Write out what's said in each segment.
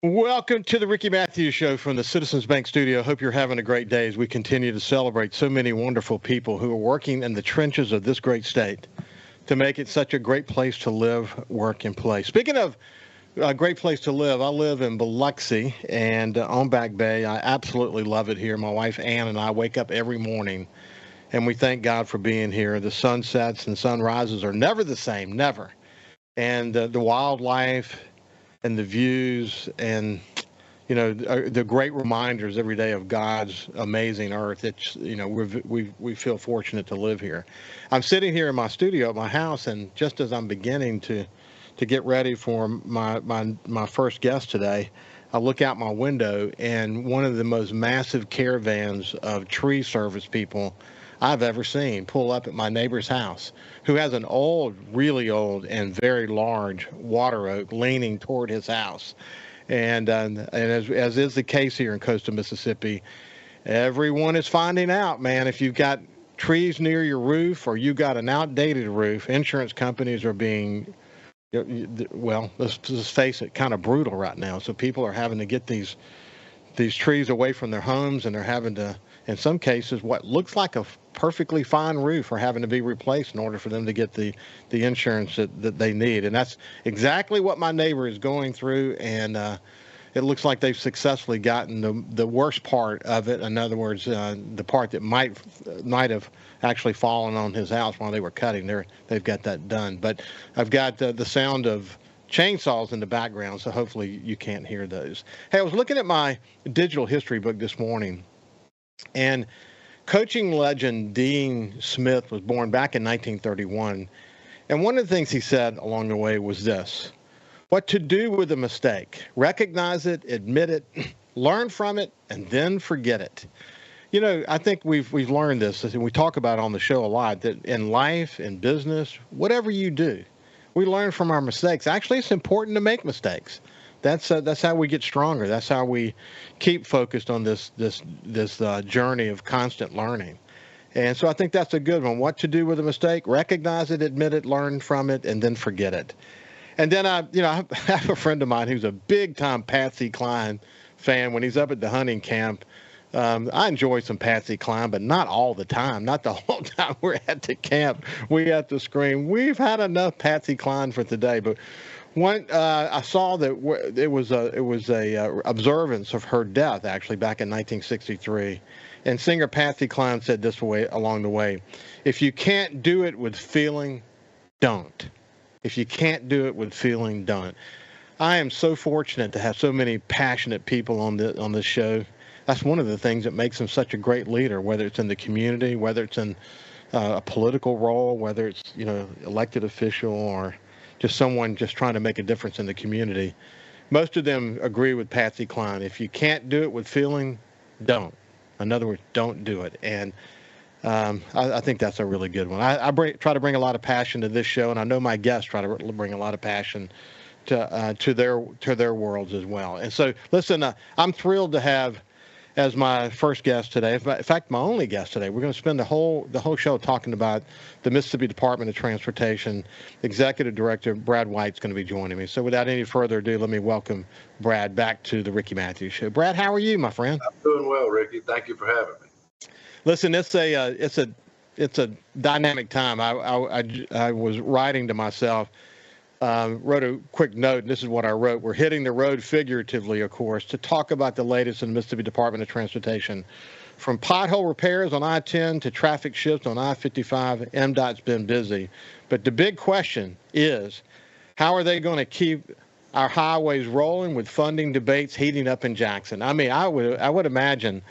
Welcome to the Ricky Matthews Show from the Citizens Bank Studio. Hope you're having a great day as we continue to celebrate so many wonderful people who are working in the trenches of this great state to make it such a great place to live, work, and play. Speaking of a great place to live, I live in Biloxi and on Back Bay. I absolutely love it here. My wife Ann and I wake up every morning and we thank God for being here. The sunsets and sunrises are never the same, never. And the wildlife and the views and the great reminders every day of God's amazing earth. It's we feel fortunate to live here. I'm sitting here in my studio at my house, and just as I'm beginning to get ready for my first guest today, I look out my window, and one of the most massive caravans of tree service people I've ever seen pull up at my neighbor's house, who has an old, really old, and very large water oak leaning toward his house. And as is the case here in coastal Mississippi, everyone is finding out, man, if you've got trees near your roof or you got an outdated roof, insurance companies are being, well, let's just face it, kind of brutal right now. So people are having to get these trees away from their homes, and they're having to, in some cases, what looks like a perfectly fine roof are having to be replaced in order for them to get the insurance that they need. And that's exactly what my neighbor is going through. And it looks like they've successfully gotten the worst part of it. In other words, the part that might have actually fallen on his house while they were cutting. They've got that done. But I've got the sound of chainsaws in the background, so hopefully you can't hear those. Hey, I was looking at my digital history book this morning, and coaching legend Dean Smith was born back in 1931. And one of the things he said along the way was this: what to do with a mistake. Recognize it, admit it, learn from it, and then forget it. You know, I think we've learned this, and we talk about it on the show a lot, that in life, in business, whatever you do, we learn from our mistakes. Actually, it's important to make mistakes. That's how we get stronger. That's how we keep focused on this journey of constant learning. And so I think that's a good one. What to do with a mistake? Recognize it, admit it, learn from it, and then forget it. And then I have a friend of mine who's a big time Patsy Cline fan. When he's up at the hunting camp, I enjoy some Patsy Cline, but not all the time. Not the whole time we're at the camp. We have to scream, "We've had enough Patsy Cline for today." But I saw that it was a observance of her death actually back in 1963, and singer Patsy Cline said this way along the way: "If you can't do it with feeling, don't. If you can't do it with feeling, don't." I am so fortunate to have so many passionate people on this show. That's one of the things that makes him such a great leader, whether it's in the community, whether it's in a political role, whether it's, elected official or just someone just trying to make a difference in the community. Most of them agree with Patsy Cline. If you can't do it with feeling, don't. In other words, don't do it. And I think that's a really good one. I try to bring a lot of passion to this show, and I know my guests try to bring a lot of passion to their worlds as well. And so, listen, I'm thrilled to have as my first guest today. In fact, my only guest today. We're going to spend the whole show talking about the Mississippi Department of Transportation. Executive Director Brad White's going to be joining me. So without any further ado, let me welcome Brad back to the Ricky Matthews Show. Brad, how are you, my friend? I'm doing well, Ricky. Thank you for having me. Listen, it's a dynamic time. I was writing to myself. Wrote a quick note, and this is what I wrote. We're hitting the road figuratively, of course, to talk about the latest in the Mississippi Department of Transportation. From pothole repairs on I-10 to traffic shifts on I-55, MDOT's been busy. But the big question is, how are they going to keep our highways rolling with funding debates heating up in Jackson? I mean, I would imagine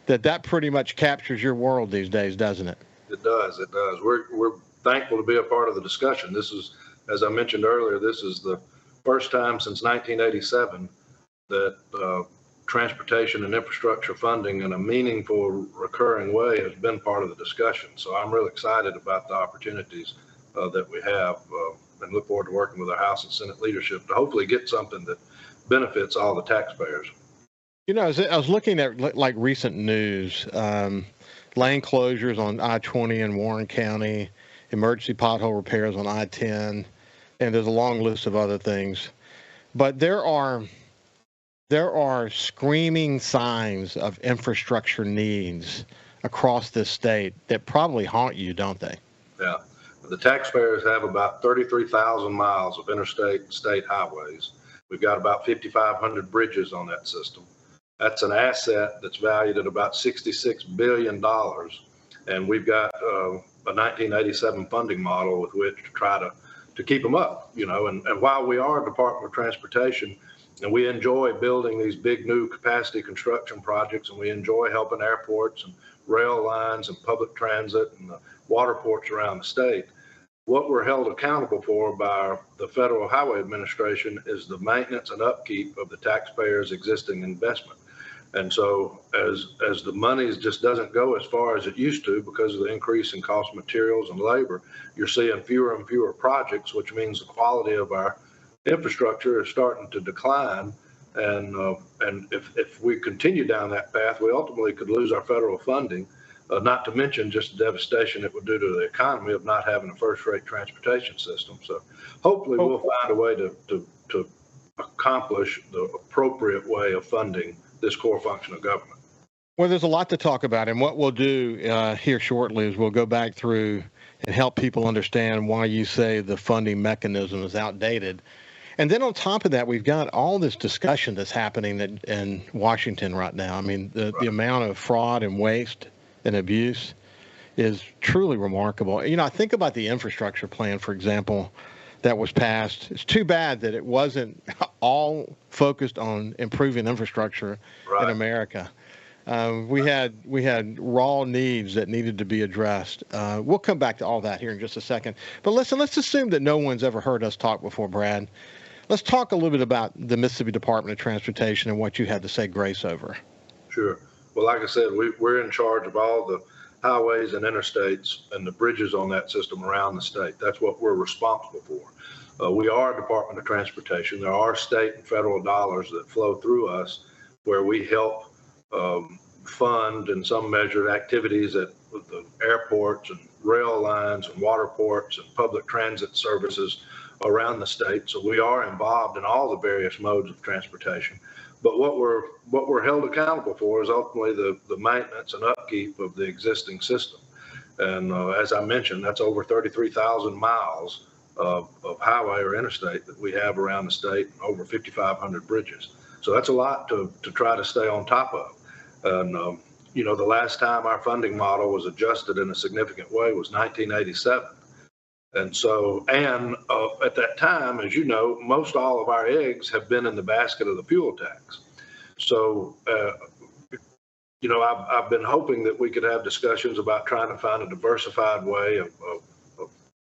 that pretty much captures your world these days, doesn't it? It does. It does. We're thankful to be a part of the discussion. This is, as I mentioned earlier, this is the first time since 1987 that transportation and infrastructure funding in a meaningful, recurring way has been part of the discussion. So I'm really excited about the opportunities that we have and look forward to working with our House and Senate leadership to hopefully get something that benefits all the taxpayers. I was looking at like recent news, lane closures on I-20 in Warren County, emergency pothole repairs on I-10, and there's a long list of other things. But there are There are screaming signs of infrastructure needs across this state that probably haunt you, don't they? Yeah. The taxpayers have about 33,000 miles of interstate and state highways. We've got about 5,500 bridges on that system. That's an asset that's valued at about $66 billion. And we've got a 1987 funding model with which to try to keep them up, and while we are a Department of Transportation and we enjoy building these big new capacity construction projects, and we enjoy helping airports and rail lines and public transit and the water ports around the state, what we're held accountable for by the Federal Highway Administration is the maintenance and upkeep of the taxpayers' existing investment. And so as the money just doesn't go as far as it used to because of the increase in cost of materials and labor, you're seeing fewer and fewer projects, which means the quality of our infrastructure is starting to decline. And if we continue down that path, we ultimately could lose our federal funding, not to mention just the devastation it would do to the economy of not having a first-rate transportation system. So hopefully we'll find a way to accomplish the appropriate way of funding this core function of government. Well, there's a lot to talk about, and what we'll do here shortly is we'll go back through and help people understand why you say the funding mechanism is outdated. And then on top of that, we've got all this discussion that's happening in Washington right now. I mean, the amount of fraud and waste and abuse is truly remarkable. I think about the infrastructure plan, for example, that was passed. It's too bad that it wasn't all focused on improving infrastructure in America. We had raw needs that needed to be addressed. We'll come back to all that here in just a second. But listen, let's assume that no one's ever heard us talk before, Brad. Let's talk a little bit about the Mississippi Department of Transportation and what you had to say grace over. Sure. Well, like I said, we're in charge of all the highways and interstates and the bridges on that system around the state. That's what we're responsible for. We are a Department of Transportation. There are state and federal dollars that flow through us where we help fund in some measure activities at the airports and rail lines and water ports and public transit services around the state. So we are involved in all the various modes of transportation. But what we're held accountable for is ultimately the maintenance and upkeep of the existing system. And as I mentioned, that's over 33,000 miles of highway or interstate that we have around the state, and over 5,500 bridges. So that's a lot to try to stay on top of. And, the last time our funding model was adjusted in a significant way was 1987. And so, at that time, as you know, most all of our eggs have been in the basket of the fuel tax. So, I've been hoping that we could have discussions about trying to find a diversified way of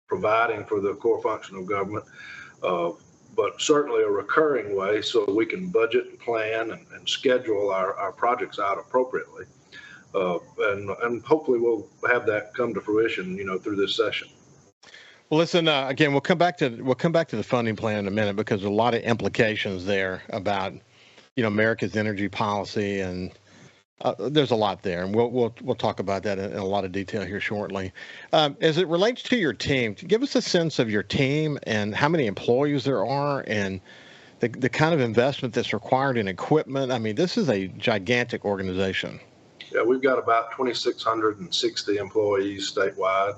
providing for the core function of government, but certainly a recurring way so we can budget and plan and schedule our projects out appropriately. And hopefully we'll have that come to fruition, through this session. Well, listen, again, we'll come back to the funding plan in a minute because there's a lot of implications there about, America's energy policy, and there's a lot there, and we'll talk about that in a lot of detail here shortly. As it relates to your team, give us a sense of your team and how many employees there are, and the kind of investment that's required in equipment. I mean, this is a gigantic organization. Yeah, we've got about 2,660 employees statewide.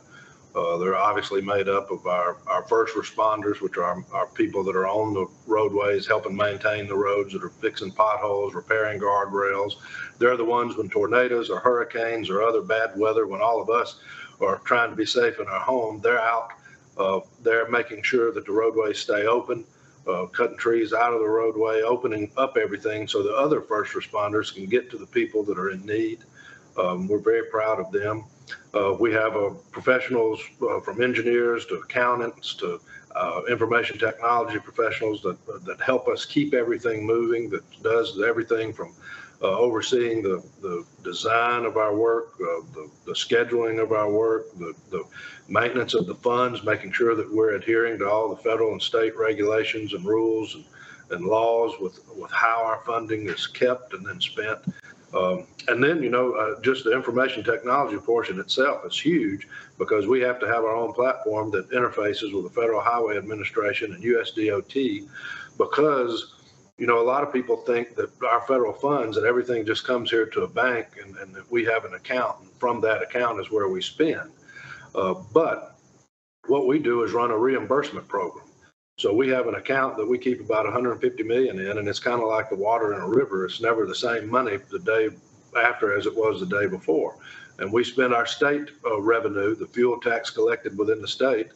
They're obviously made up of our first responders, which are our people that are on the roadways, helping maintain the roads, that are fixing potholes, repairing guardrails. They're the ones when tornadoes or hurricanes or other bad weather, when all of us are trying to be safe in our home, they're out. They're making sure that the roadways stay open, cutting trees out of the roadway, opening up everything so the other first responders can get to the people that are in need. We're very proud of them. We have professionals from engineers to accountants to information technology professionals that help us keep everything moving, that does everything from overseeing the design of our work, the scheduling of our work, the maintenance of the funds, making sure that we're adhering to all the federal and state regulations and rules and laws with how our funding is kept and then spent. And then, just the information technology portion itself is huge because we have to have our own platform that interfaces with the Federal Highway Administration and USDOT because, a lot of people think that our federal funds and everything just comes here to a bank and that we have an account, and from that account is where we spend. But what we do is run a reimbursement program. So we have an account that we keep about 150 million in, and it's kind of like the water in a river. It's never the same money the day after as it was the day before. And we spend our state revenue, the fuel tax collected within the state,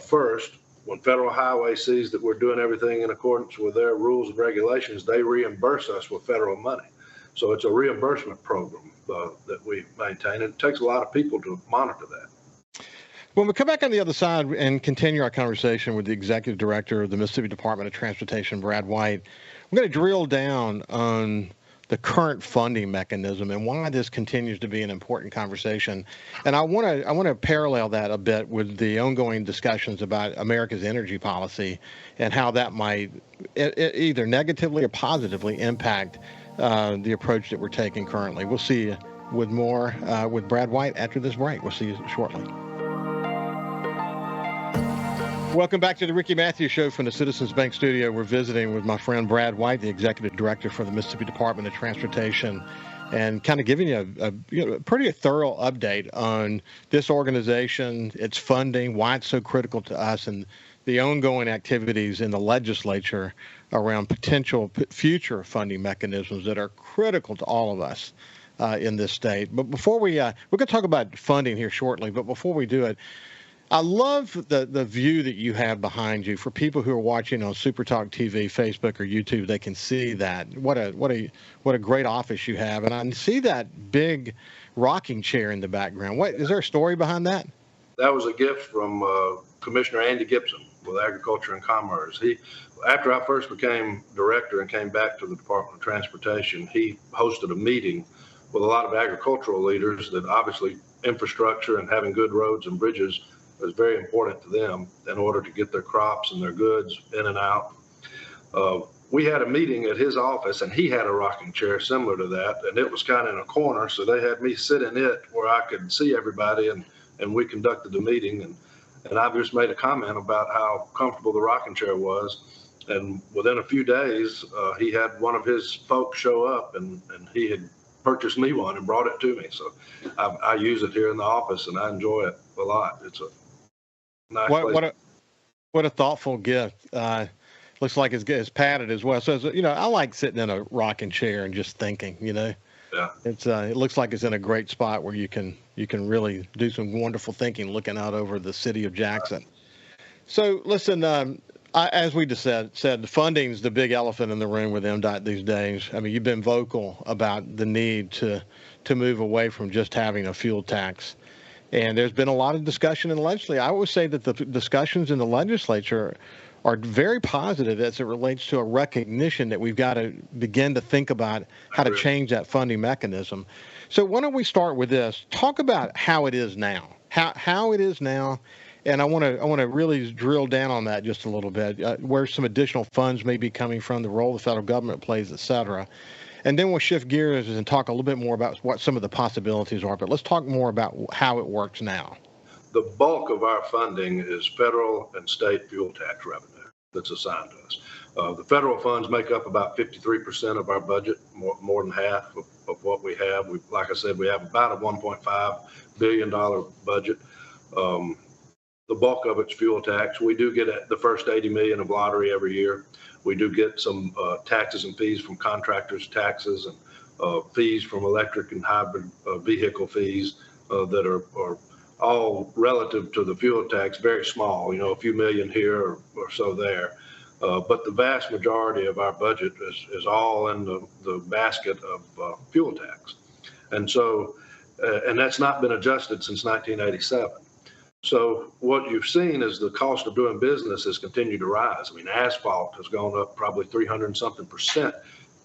first. When Federal Highway sees that we're doing everything in accordance with their rules and regulations, they reimburse us with federal money. So it's a reimbursement program that we maintain, and it takes a lot of people to monitor that. When we come back on the other side and continue our conversation with the Executive Director of the Mississippi Department of Transportation, Brad White, we're going to drill down on the current funding mechanism and why this continues to be an important conversation. And I want to parallel that a bit with the ongoing discussions about America's energy policy and how that might either negatively or positively impact the approach that we're taking currently. We'll see you with more with Brad White after this break. We'll see you shortly. Welcome back to the Ricky Matthews Show from the Citizens Bank Studio. We're visiting with my friend Brad White, the Executive Director for the Mississippi Department of Transportation, and kind of giving you a pretty thorough update on this organization, its funding, why it's so critical to us, and the ongoing activities in the legislature around potential future funding mechanisms that are critical to all of us in this state. But before we're going to talk about funding here shortly, but before we do it, I love the view that you have behind you. For people who are watching on SuperTalk TV, Facebook, or YouTube, they can see that. What a great office you have, and I see that big rocking chair in the background. Is there a story behind that? That was a gift from Commissioner Andy Gibson with Agriculture and Commerce. After I first became director and came back to the Department of Transportation, he hosted a meeting with a lot of agricultural leaders that obviously infrastructure and having good roads and bridges was very important to them in order to get their crops and their goods in and out. We had a meeting at his office, and he had a rocking chair similar to that, and it was kind of in a corner, so they had me sit in it where I could see everybody, and we conducted the meeting, and I just made a comment about how comfortable the rocking chair was, and within a few days, he had one of his folks show up, and he had purchased me one and brought it to me, so I use it here in the office, and I enjoy it a lot. It's a nice place. What a thoughtful gift. Looks like it's padded as well. So, I like sitting in a rocking chair and just thinking, Yeah. It looks like it's in a great spot where you can really do some wonderful thinking looking out over the city of Jackson. So, listen, as we just said, the funding's the big elephant in the room with MDOT these days. I mean, you've been vocal about the need to move away from just having a fuel tax. And there's been a lot of discussion in the legislature. I would say that the discussions in the legislature are very positive as it relates to a recognition that we've got to begin to think about how to change that funding mechanism. So why don't we start with this? Talk about how it is now. How it is now. And I want to really drill down on that just a little bit, where some additional funds may be coming from, the role the federal government plays, et cetera. And then we'll shift gears and talk a little bit more about what some of the possibilities are. But let's talk more about how it works now. The bulk of our funding is federal and state fuel tax revenue that's assigned to us. The federal funds make up about 53% of our budget, more than half of what we have. Like I said, we have about a $1.5 billion budget. The bulk of it's fuel tax. We do get the first 80 million of lottery every year. We do get some taxes and fees from contractors' taxes and fees from electric and hybrid vehicle fees that are all relative to the fuel tax, very small, a few million here or so there. But the vast majority of our budget is all in the basket of fuel tax. And so, and that's not been adjusted since 1987. So what you've seen is the cost of doing business has continued to rise. I mean, asphalt has gone up probably 300-something%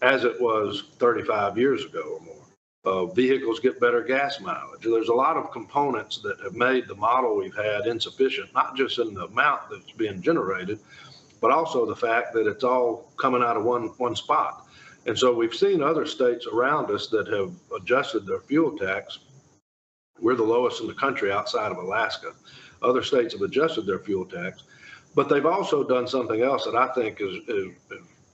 as it was 35 years ago or more. Vehicles get better gas mileage. There's a lot of components that have made the model we've had insufficient, not just in the amount that's being generated, but also the fact that it's all coming out of one spot. And so we've seen other states around us that have adjusted their fuel tax. We're the lowest in the country outside of Alaska. Other states have adjusted their fuel tax, but they've also done something else that I think is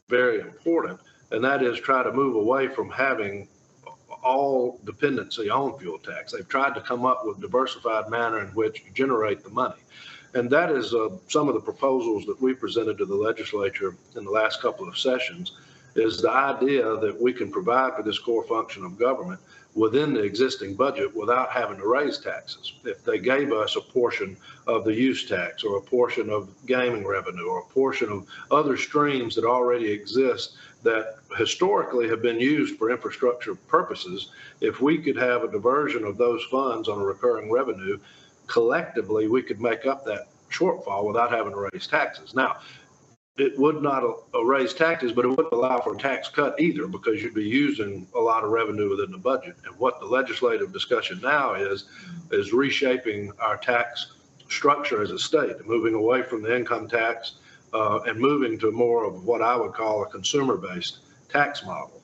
very important, and that is try to move away from having all dependency on fuel tax. They've tried to come up with a diversified manner in which to generate the money. And that is some of the proposals that we presented to the legislature in the last couple of sessions, is the idea that we can provide for this core function of government within the existing budget without having to raise taxes. If they gave us a portion of the use tax or a portion of gaming revenue or a portion of other streams that already exist that historically have been used for infrastructure purposes, if we could have a diversion of those funds on a recurring revenue, collectively we could make up that shortfall without having to raise taxes. Now, it would not raise taxes, but it wouldn't allow for a tax cut either, because you'd be using a lot of revenue within the budget. And what the legislative discussion now is reshaping our tax structure as a state, moving away from the income tax and moving to more of what I would call a consumer-based tax model.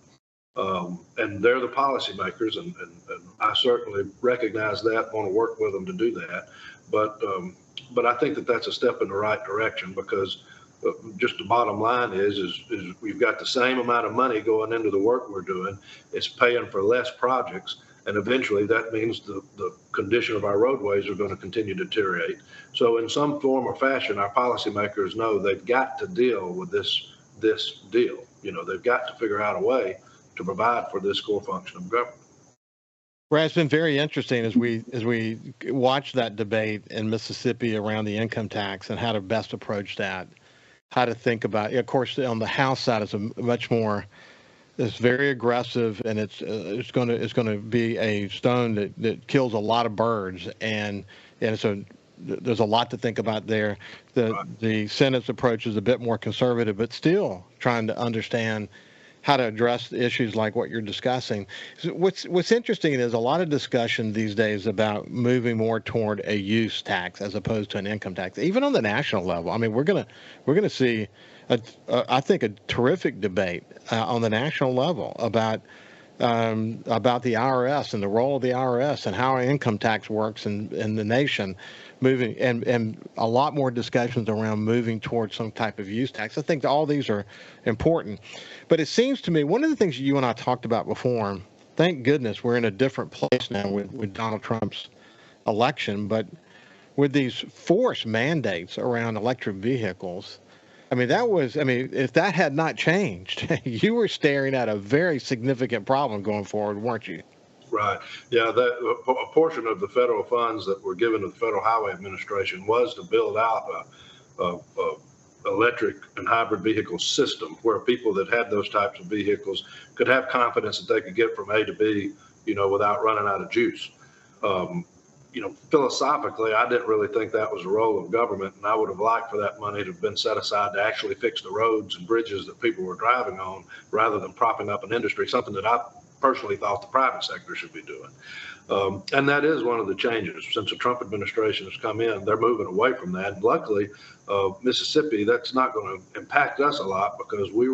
And they're the policymakers, and I certainly recognize that, want to work with them to do that. But I think that that's a step in the right direction, because just the bottom line is we've got the same amount of money going into the work we're doing. It's paying for less projects, and eventually that means the condition of our roadways are going to continue to deteriorate. So in some form or fashion, our policymakers know they've got to deal with this deal. You know, they've got to figure out a way to provide for this core function of government. Well, it's been very interesting as we watch that debate in Mississippi around the income tax and how to best approach that. How to think about it. Of course, on the House side, it's it's very aggressive, and it's going to be a stone that kills a lot of birds, and so there's a lot to think about there. The Senate's approach is a bit more conservative, but still trying to understand how to address issues like what you're discussing. So what's interesting is a lot of discussion these days about moving more toward a use tax as opposed to an income tax, even on the national level. I mean, we're gonna see, I think, a terrific debate on the national level about the IRS and the role of the IRS and how our income tax works in the nation, moving and a lot more discussions around moving towards some type of use tax. I think that all these are important, but it seems to me one of the things you and I talked about before, thank goodness we're in a different place now with Donald Trump's election, but with these forced mandates around electric vehicles, if that had not changed, you were staring at a very significant problem going forward, weren't you? Right. Yeah, a portion of the federal funds that were given to the Federal Highway Administration was to build out a electric and hybrid vehicle system where people that had those types of vehicles could have confidence that they could get from A to B, without running out of juice. Philosophically, I didn't really think that was a role of government, and I would have liked for that money to have been set aside to actually fix the roads and bridges that people were driving on, rather than propping up an industry, something that I personally thought the private sector should be doing. And that is one of the changes. Since the Trump administration has come in, they're moving away from that. And luckily, Mississippi, that's not going to impact us a lot, because we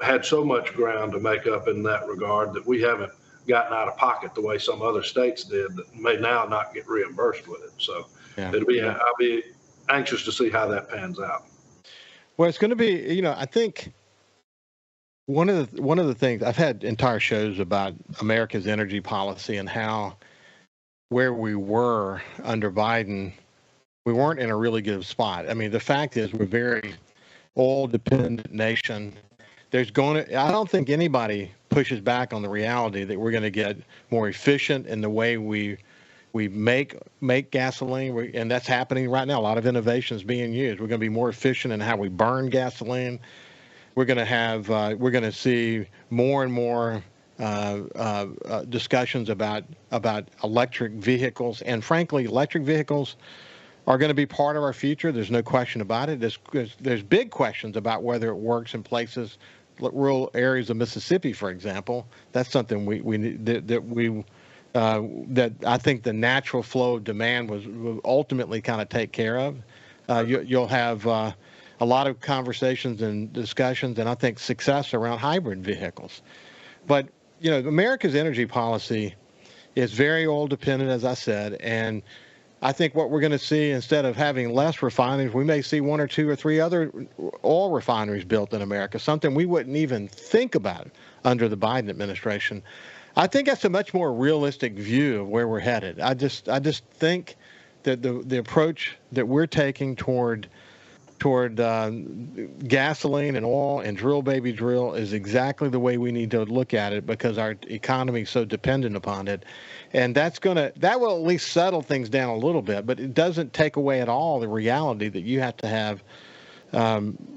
had so much ground to make up in that regard that we haven't gotten out of pocket the way some other states did that may now not get reimbursed with it. So I'll be anxious to see how that pans out. Well, it's going to be, I think one of the things, I've had entire shows about America's energy policy and how where we were under Biden, we weren't in a really good spot. I mean, the fact is we're a very oil dependent nation. I don't think anybody pushes back on the reality that we're going to get more efficient in the way we make gasoline, and that's happening right now. A lot of innovation is being used. We're going to be more efficient in how we burn gasoline. We're going to see more and more discussions about electric vehicles, and frankly, electric vehicles are going to be part of our future. There's no question about it. There's big questions about whether it works in places, rural areas of Mississippi, for example. That's something that I think the natural flow of demand will ultimately kind of take care of. You'll have a lot of conversations and discussions, and I think success around hybrid vehicles. But America's energy policy is very oil dependent, as I said, and I think what we're going to see, instead of having less refineries, we may see one or two or three other oil refineries built in America, something we wouldn't even think about under the Biden administration. I think that's a much more realistic view of where we're headed. I just think that the approach that we're taking toward gasoline and oil and drill baby drill is exactly the way we need to look at it, because our economy is so dependent upon it. And that will at least settle things down a little bit, but it doesn't take away at all the reality that you have to have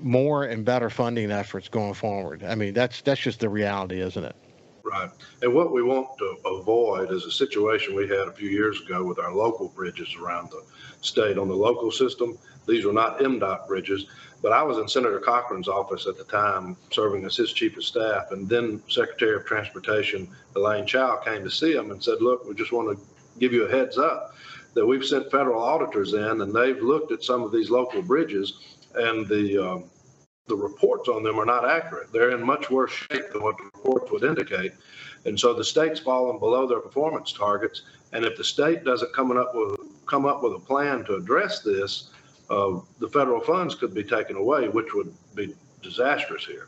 more and better funding efforts going forward. I mean, that's just the reality, isn't it? Right. And what we want to avoid is a situation we had a few years ago with our local bridges around the state on the local system. These were not MDOT bridges, but I was in Senator Cochran's office at the time serving as his chief of staff, and then Secretary of Transportation Elaine Chao came to see him and said, look, we just want to give you a heads up that we've sent federal auditors in, and they've looked at some of these local bridges, and the reports on them are not accurate. They're in much worse shape than what the reports would indicate. And so the state's fallen below their performance targets. And if the state doesn't come up with a plan to address this, the federal funds could be taken away, which would be disastrous here.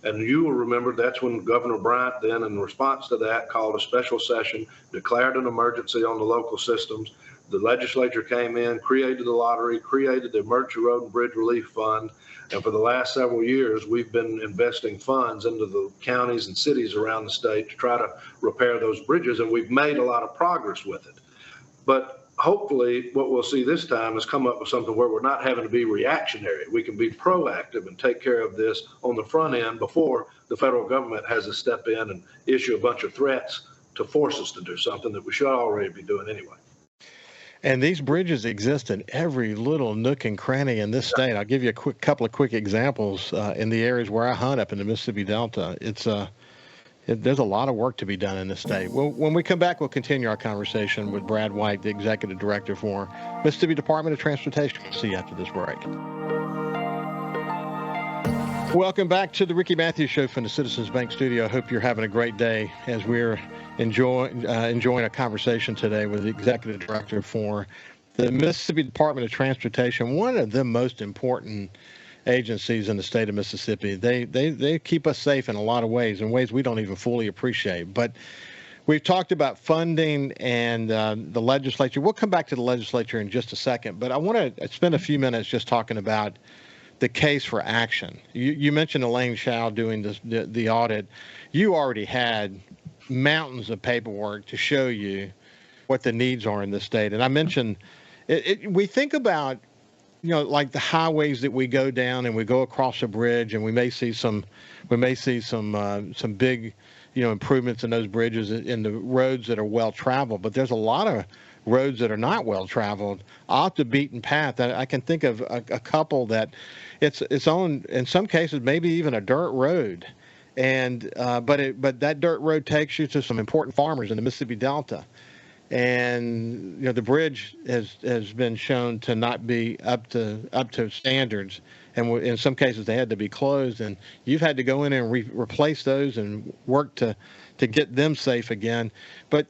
And you will remember that's when Governor Bryant then, in response to that, called a special session, declared an emergency on the local systems. The legislature came in, created the lottery, created the Emergency Road and Bridge Relief Fund. And for the last several years, we've been investing funds into the counties and cities around the state to try to repair those bridges. And we've made a lot of progress with it. But hopefully what we'll see this time is come up with something where we're not having to be reactionary. We can be proactive and take care of this on the front end before the federal government has to step in and issue a bunch of threats to force us to do something that we should already be doing anyway. And these bridges exist in every little nook and cranny in this state. I'll give you a couple of quick examples in the areas where I hunt up in the Mississippi Delta. There's a lot of work to be done in this state. Well, when we come back, we'll continue our conversation with Brad White, the Executive Director for Mississippi Department of Transportation. We'll see you after this break. Welcome back to the Ricky Matthews Show from the Citizens Bank Studio. I hope you're having a great day as we're enjoying a conversation today with the Executive Director for the Mississippi Department of Transportation, one of the most important agencies in the state of Mississippi. They keep us safe in a lot of ways, in ways we don't even fully appreciate. But we've talked about funding and the legislature. We'll come back to the legislature in just a second, but I want to spend a few minutes just talking about the case for action. You mentioned Elaine Chao doing the audit. You already had mountains of paperwork to show you what the needs are in the state. And I mentioned, we think about, like the highways that we go down and we go across a bridge, and we may see some big, improvements in those bridges in the roads that are well traveled. But there's a lot of roads that are not well traveled, off the beaten path. I can think of a couple that it's on, in some cases, maybe even a dirt road. And but that dirt road takes you to some important farmers in the Mississippi Delta. And the bridge has been shown to not be up to standards, and in some cases they had to be closed. And you've had to go in and replace those and work to get them safe again. But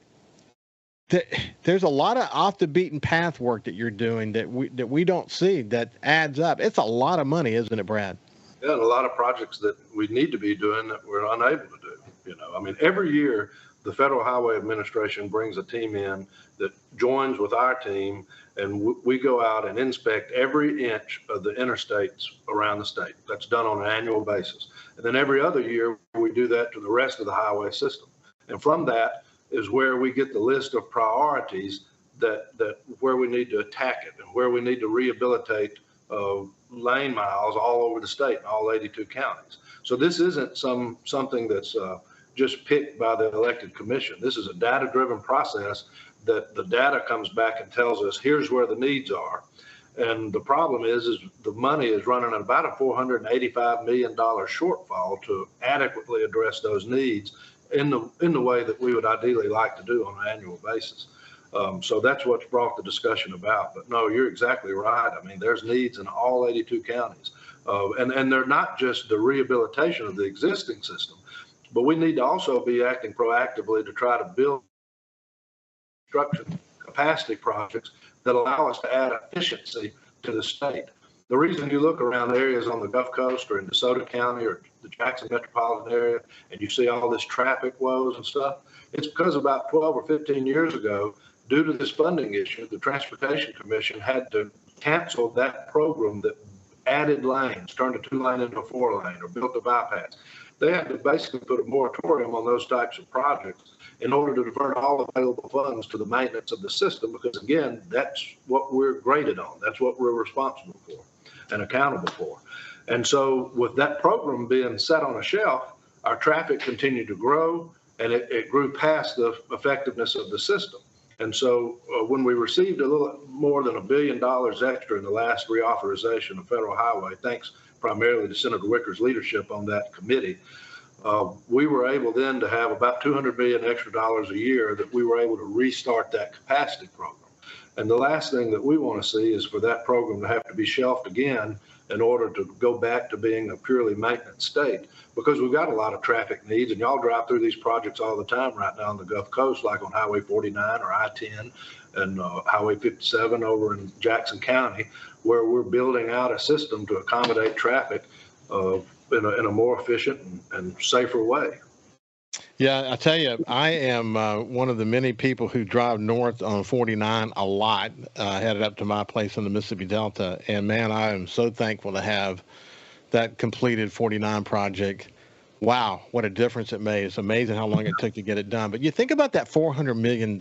there's a lot of off the beaten path work that you're doing that we don't see that adds up. It's a lot of money, isn't it, Brad? Yeah, and a lot of projects that we need to be doing that we're unable to do. Every year the Federal Highway Administration brings a team in that joins with our team, and we go out and inspect every inch of the interstates around the state. That's done on an annual basis. And then every other year we do that to the rest of the highway system. And from that is where we get the list of priorities that where we need to attack it and where we need to rehabilitate lane miles all over the state in all 82 counties. So this isn't something that's just picked by the elected commission. This is a data-driven process that the data comes back and tells us here's where the needs are. And the problem is the money is running at about a $485 million shortfall to adequately address those needs in the way that we would ideally like to do on an annual basis. So that's what's brought the discussion about. But no, you're exactly right. There's needs in all 82 counties. And they're not just the rehabilitation of the existing system, but we need to also be acting proactively to try to build construction capacity projects that allow us to add efficiency to the state. The reason you look around areas on the Gulf Coast or in DeSoto County or the Jackson metropolitan area and you see all this traffic woes and stuff, it's because about 12 or 15 years ago, due to this funding issue, the Transportation Commission had to cancel that program that added lanes, turned a 2-lane into a 4-lane, or built a bypass. They had to basically put a moratorium on those types of projects in order to divert all available funds to the maintenance of the system, because again, that's what we're graded on. That's what we're responsible for and accountable for. And so with that program being set on a shelf, our traffic continued to grow, and it grew past the effectiveness of the system. And so when we received a little more than $1 billion extra in the last reauthorization of federal highway, thanks primarily to Senator Wicker's leadership on that committee, we were able then to have about $200 million extra dollars a year that we were able to restart that capacity program. And the last thing that we want to see is for that program to have to be shelved again in order to go back to being a purely maintenance state, because we've got a lot of traffic needs, and y'all drive through these projects all the time right now on the Gulf Coast, like on Highway 49 or I-10 and Highway 57 over in Jackson County, where we're building out a system to accommodate traffic in a more efficient and safer way. Yeah, I tell you, I am one of the many people who drive north on 49 a lot, headed up to my place in the Mississippi Delta. And man, I am so thankful to have that completed 49 project. Wow, what a difference it made. It's amazing how long it took to get it done. But you think about that $400 million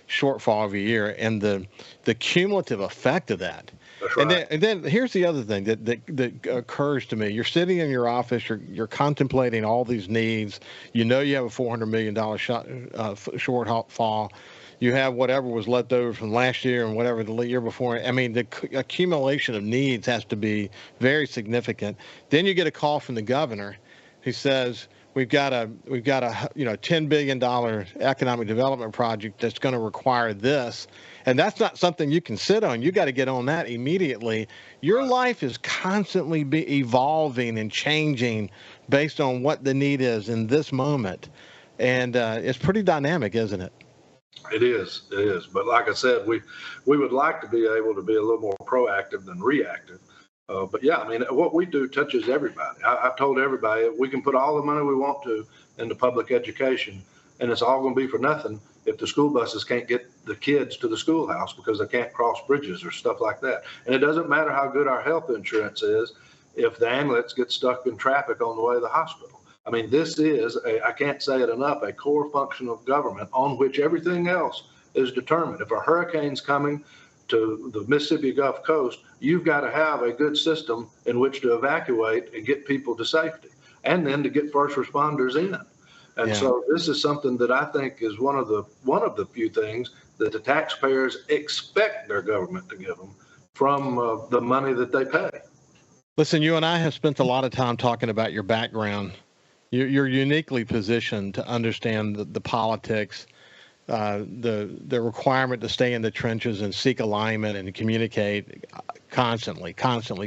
shortfall every year and the cumulative effect of that. That's right. And then here's the other thing that occurs to me. You're sitting in your office, you're contemplating all these needs. You know you have a $400 million shortfall. You have whatever was left over from last year and whatever the year before. I mean, the accumulation of needs has to be very significant. Then you get a call from the governor who says, we've got a $10 billion economic development project that's going to require this. And that's not something you can sit on. You got to get on that immediately. Your life is constantly evolving and changing based on what the need is in this moment. And it's pretty dynamic, isn't it? It is. But like I said, we would like to be able to be a little more proactive than reactive. But yeah, I mean, what we do touches everybody. I've told everybody we can put all the money we want to into public education, and it's all going to be for nothing if the school buses can't get the kids to the schoolhouse because they can't cross bridges or stuff like that. And it doesn't matter how good our health insurance is if the ambulance gets stuck in traffic on the way to the hospital. I mean, this is, I can't say it enough, a core function of government on which everything else is determined. If a hurricane's coming to the Mississippi Gulf Coast, you've got to have a good system in which to evacuate and get people to safety, and then to get first responders in. And so this is something that I think is one of the few things that the taxpayers expect their government to give them from the money that they pay. Listen, you and I have spent a lot of time talking about your background. You're uniquely positioned to understand the politics, the requirement to stay in the trenches and seek alignment and communicate constantly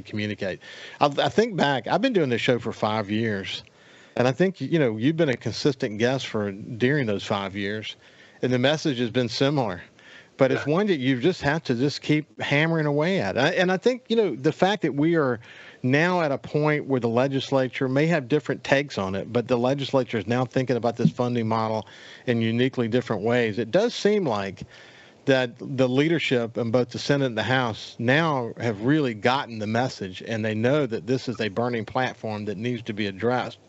communicate. I think back, I've been doing this show for 5 years. And I think, you've been a consistent guest during those 5 years, and the message has been similar. But it's one that you just have to just keep hammering away at. And I think, the fact that we are now at a point where the legislature may have different takes on it, but the legislature is now thinking about this funding model in uniquely different ways. It does seem like that the leadership in both the Senate and the House now have really gotten the message, and they know that this is a burning platform that needs to be addressed.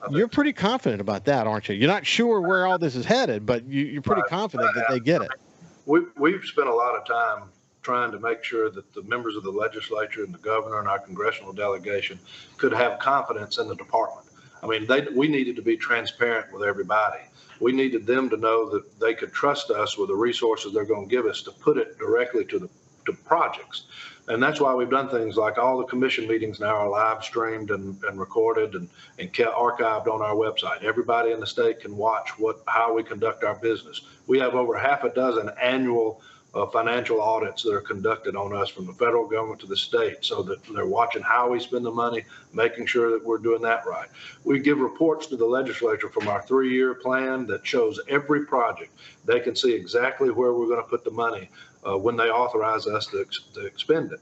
You're pretty confident about that, aren't you? You're not sure where all this is headed, but you're pretty confident that they get it. We've spent a lot of time trying to make sure that the members of the legislature and the governor and our congressional delegation could have confidence in the department. I mean, we needed to be transparent with everybody. We needed them to know that they could trust us with the resources they're going to give us to put it directly to projects. And that's why we've done things like all the commission meetings now are live streamed and recorded and archived on our website. Everybody in the state can watch how we conduct our business. We have over half a dozen annual financial audits that are conducted on us from the federal government to the state, so that they're watching how we spend the money, making sure that we're doing that right. We give reports to the legislature from our 3-year plan that shows every project. They can see exactly where we're going to put the money when they authorize us to expend it.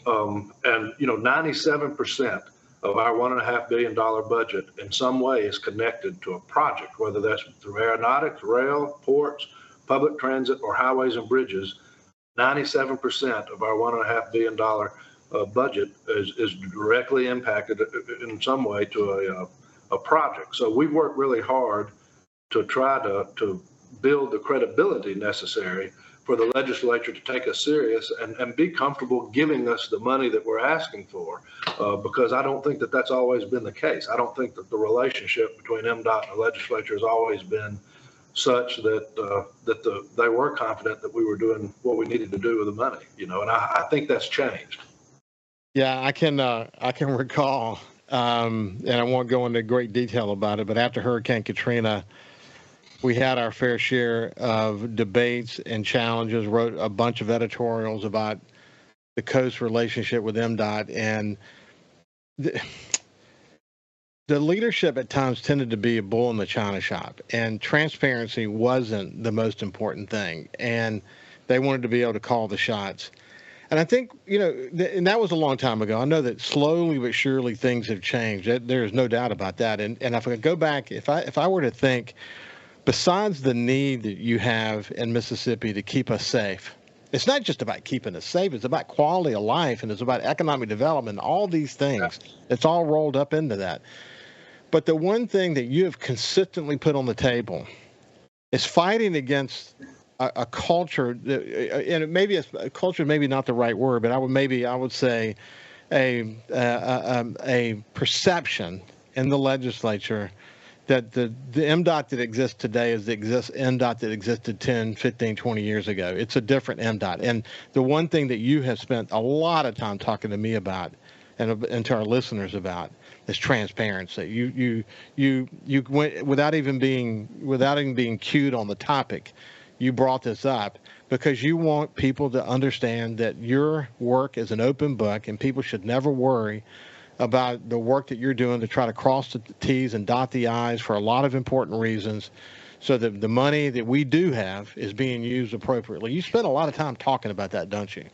And 97% of our $1.5 billion budget in some way is connected to a project, whether that's through aeronautics, rail, ports, public transit, or highways and bridges. 97% of our $1.5 billion budget is directly impacted in some way to a project. So we work really hard to try to build the credibility necessary for the legislature to take us serious and be comfortable giving us the money that we're asking for, because I don't think that that's always been the case. I don't think that the relationship between MDOT and the legislature has always been such that they were confident that we were doing what we needed to do with the money, and I think that's changed. Yeah, I can recall, and I won't go into great detail about it, but after Hurricane Katrina, we had our fair share of debates and challenges, wrote a bunch of editorials about the coast relationship with MDOT, and the leadership at times tended to be a bull in the china shop, and transparency wasn't the most important thing, and they wanted to be able to call the shots. And I think, and that was a long time ago. I know that slowly but surely things have changed. There is no doubt about that. And if I go back, if I were to think, besides the need that you have in Mississippi to keep us safe, it's not just about keeping us safe. It's about quality of life, and it's about economic development, all these things. It's all rolled up into that. But the one thing that you have consistently put on the table is fighting against a culture, and maybe a culture, maybe not the right word, but I would say a perception in the legislature that the MDOT that exists today is the MDOT that existed 10, 15, 20 years ago. It's a different MDOT. And the one thing that you have spent a lot of time talking to me about and to our listeners about is transparency. You went without even being cued on the topic. You brought this up because you want people to understand that your work is an open book, and people should never worry about the work that you're doing to try to cross the T's and dot the I's for a lot of important reasons, so that the money that we do have is being used appropriately. You spend a lot of time talking about that, don't you?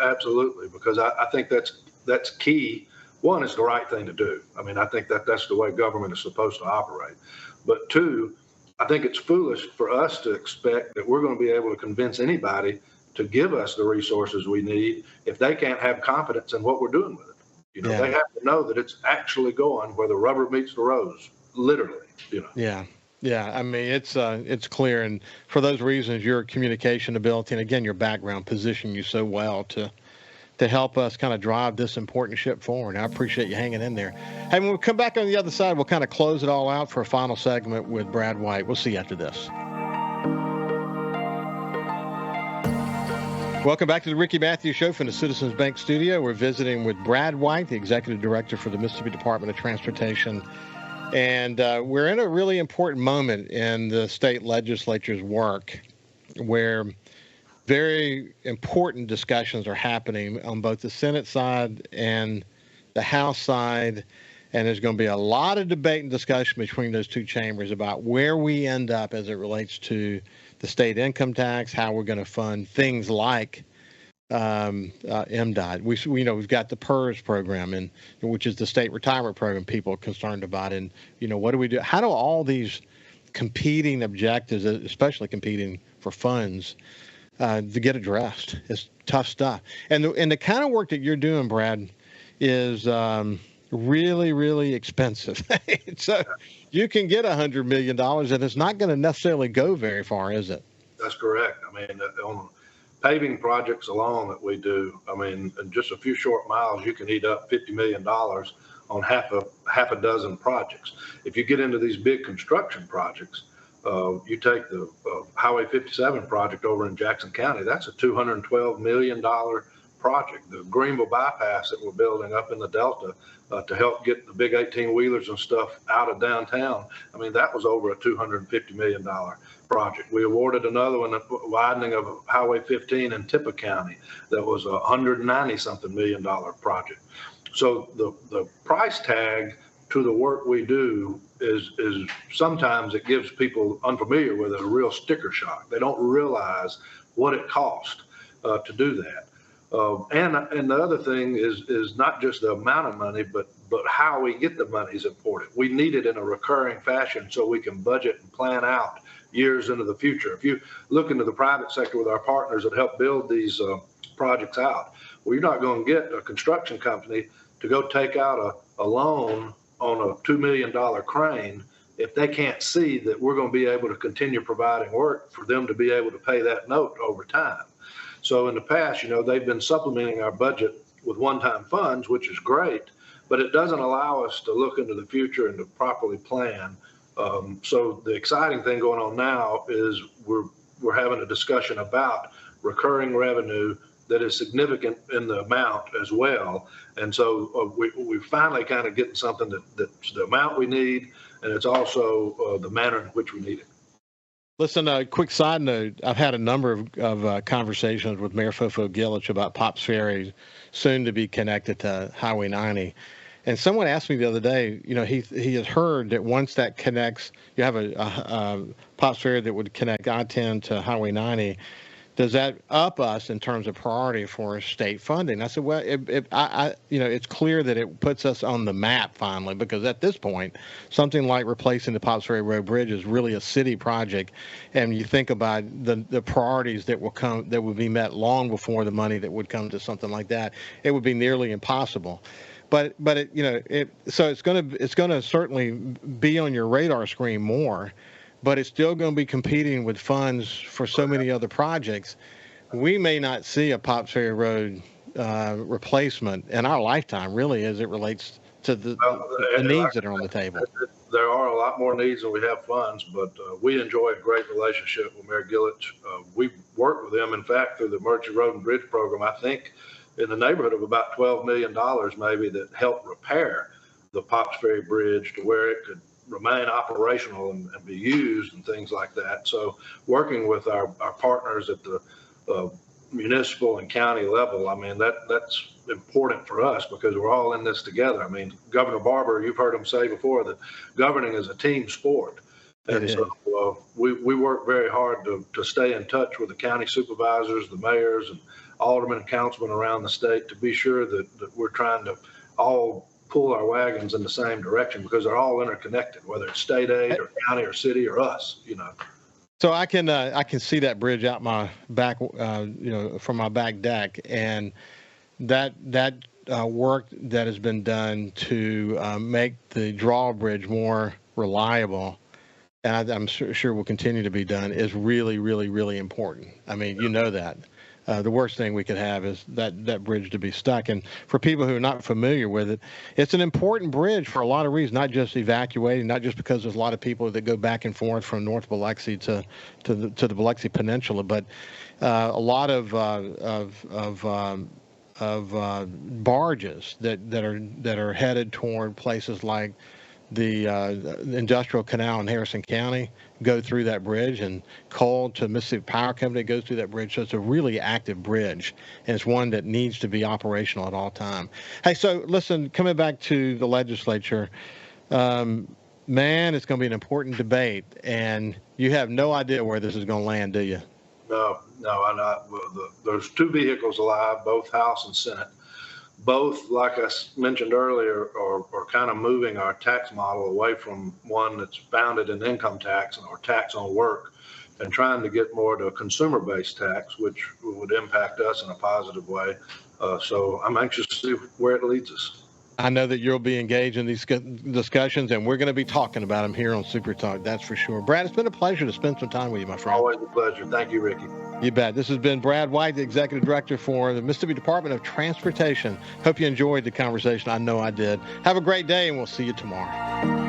Absolutely, because I think that's key. One, it's the right thing to do. I mean, I think that's the way government is supposed to operate. But two, I think it's foolish for us to expect that we're going to be able to convince anybody to give us the resources we need if they can't have confidence in what we're doing with it. They have to know that it's actually going where the rubber meets the road, literally. Yeah. I mean, it's clear, and for those reasons, your communication ability and again your background position you so well to help us kind of drive this important ship forward. I appreciate you hanging in there. Hey, when we come back on the other side, we'll kind of close it all out for a final segment with Brad White. We'll see you after this. Welcome back to the Ricky Matthews Show from the Citizens Bank Studio. We're visiting with Brad White, the Executive Director for the Mississippi Department of Transportation. And we're in a really important moment in the state legislature's work where very important discussions are happening on both the Senate side and the House side. And there's going to be a lot of debate and discussion between those two chambers about where we end up as it relates to the state income tax, how we're going to fund things like MDOT. We've got the PERS program, which is the state retirement program people are concerned about. And, what do we do? How do all these competing objectives, especially competing for funds, to get addressed? It's tough stuff. And the kind of work that you're doing, Brad, is really, really expensive. So you can get $100 million, and it's not going to necessarily go very far, is it? That's correct. I mean, on paving projects alone that we do, I mean, in just a few short miles, you can eat up $50 million on half a dozen projects. If you get into these big construction projects, you take the Highway 57 project over in Jackson County, that's a $212 million project. The Greenville bypass that we're building up in the Delta, to help get the big 18-wheelers and stuff out of downtown. I mean, that was over a $250 million project. We awarded another one, a widening of Highway 15 in Tippah County. That was a $190-something million project. So the price tag to the work we do is sometimes it gives people unfamiliar with it a real sticker shock. They don't realize what it costs to do that. And the other thing is not just the amount of money, but how we get the money is important. We need it in a recurring fashion so we can budget and plan out years into the future. If you look into the private sector with our partners that help build these projects out, well, you're not going to get a construction company to go take out a loan on a $2 million crane if they can't see that we're going to be able to continue providing work for them to be able to pay that note over time. So in the past, they've been supplementing our budget with one-time funds, which is great, but it doesn't allow us to look into the future and to properly plan. So the exciting thing going on now is we're having a discussion about recurring revenue that is significant in the amount as well. And so we finally kind of getting something that's the amount we need, and it's also the manner in which we need it. Listen, a quick side note, I've had a number of conversations with Mayor Fofo Gillich about Pops Ferry, soon to be connected to Highway 90. And someone asked me the other day, he has heard that once that connects, you have a Pops Ferry that would connect I-10 to Highway 90. Does that up us in terms of priority for state funding? I said, well, it's clear that it puts us on the map finally, because at this point, something like replacing the Pops Ferry Road Bridge is really a city project, and you think about the priorities that will be met long before the money that would come to something like that. It would be nearly impossible. But so it's going to certainly be on your radar screen more. But it's still going to be competing with funds for so many other projects. We may not see a Pops Ferry Road replacement in our lifetime, really, as it relates to the needs that are on the table. There are a lot more needs than we have funds, but we enjoy a great relationship with Mayor Gillich. We work with them, in fact, through the Emergency Road and Bridge Program, I think in the neighborhood of about $12 million maybe, that helped repair the Pops Ferry Bridge to where it could remain operational and be used and things like that. So working with our partners at the municipal and county level, I mean, that's important for us because we're all in this together. I mean, Governor Barber, you've heard him say before that governing is a team sport. And so we work very hard to stay in touch with the county supervisors, the mayors, and aldermen and councilmen around the state to be sure that we're trying to all pull our wagons in the same direction, because they're all interconnected, whether it's state aid or county or city or us, So I can see that bridge out my back, from my back deck, and that work that has been done to make the drawbridge more reliable, and I'm sure will continue to be done, is really, really, really important. I mean, that. The worst thing we could have is that bridge to be stuck. And for people who are not familiar with it, it's an important bridge for a lot of reasons, not just evacuating, not just because there's a lot of people that go back and forth from North Biloxi to the Biloxi Peninsula, but a lot of barges that are headed toward places like the industrial canal in Harrison County go through that bridge, and coal to Mississippi Power Company goes through that bridge. So it's a really active bridge, and it's one that needs to be operational at all time. Hey, so listen, coming back to the legislature, man, it's going to be an important debate, and you have no idea where this is going to land, do you? No, I'm not. There's two vehicles alive, both House and Senate. Both, like I mentioned earlier, are kind of moving our tax model away from one that's founded in income tax or tax on work, and trying to get more to a consumer-based tax, which would impact us in a positive way. So I'm anxious to see where it leads us. I know that you'll be engaged in these discussions, and we're going to be talking about them here on SuperTalk, that's for sure. Brad, it's been a pleasure to spend some time with you, my friend. Always a pleasure. Thank you, Ricky. You bet. This has been Brad White, the Executive Director for the Mississippi Department of Transportation. Hope you enjoyed the conversation. I know I did. Have a great day, and we'll see you tomorrow.